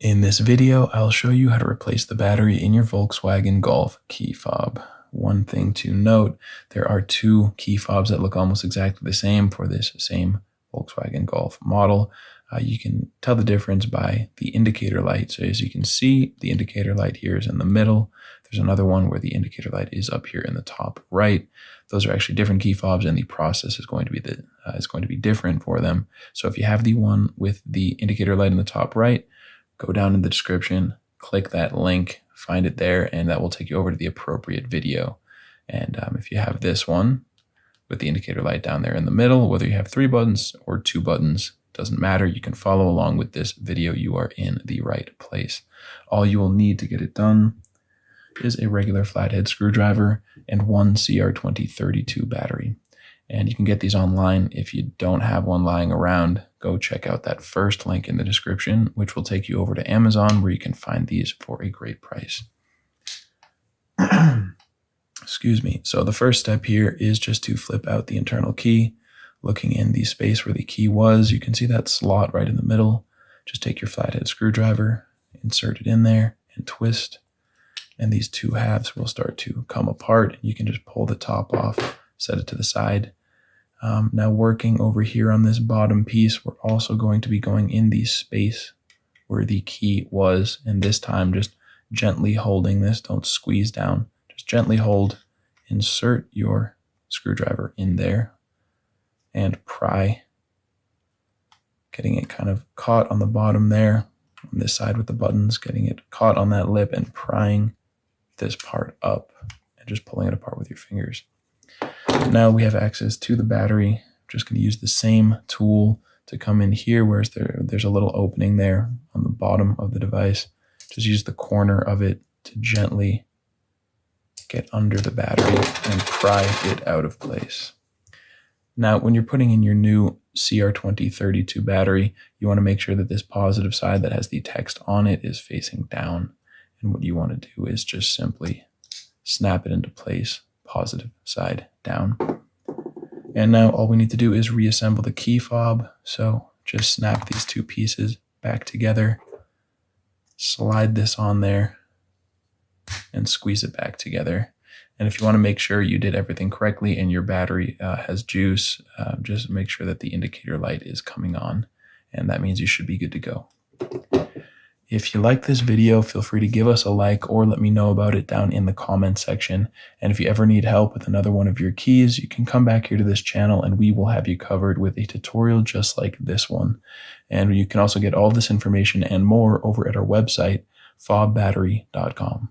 In this video, I'll show you how to replace the battery in your Volkswagen Golf key fob. One thing to note, there are two key fobs that look almost exactly the same for this same Volkswagen Golf model. You can tell the difference by the indicator light. So as you can see, the indicator light here is in the middle. There's another one where the indicator light is up here in the top right. Those are actually different key fobs, and the process is going to be different for them. So if you have the one with the indicator light in the top right, go down in the description, click that link, find it there, and that will take you over to the appropriate video. And if you have this one with the indicator light down there in the middle, whether you have 3 buttons or 2 buttons, doesn't matter. You can follow along with this video. You are in the right place. All you will need to get it done is a regular flathead screwdriver and one CR2032 battery. And you can get these online. If you don't have one lying around, go check out that first link in the description, which will take you over to Amazon, where you can find these for a great price. Excuse me. So the first step here is just to flip out the internal key. Looking in the space where the key was, you can see that slot right in the middle. Just take your flathead screwdriver, insert it in there, and twist. And these two halves will start to come apart. You can just pull the top off, set it to the side. Now working over here on this bottom piece, we're also going to be going in the space where the key was, and this time just gently holding this. Don't squeeze down, just gently hold, insert your screwdriver in there and pry, getting it kind of caught on the bottom there, on this side with the buttons, getting it caught on that lip and prying this part up and just pulling it apart with your fingers. Now we have access to the battery. I'm just going to use the same tool to come in here, whereas there's a little opening there on the bottom of the device. Just use the corner of it to gently get under the battery and pry it out of place. Now, when you're putting in your new CR2032 battery, you want to make sure that this positive side that has the text on it is facing down. And what you want to do is just simply snap it into place, positive side down. And now all we need to do is reassemble the key fob. So just snap these two pieces back together, slide this on there, and squeeze it back together. And if you want to make sure you did everything correctly and your battery has juice, just make sure that the indicator light is coming on, and that means you should be good to go. If you like this video, feel free to give us a like or let me know about it down in the comment section. And if you ever need help with another one of your keys, you can come back here to this channel and we will have you covered with a tutorial just like this one. And you can also get all this information and more over at our website, FobBattery.com.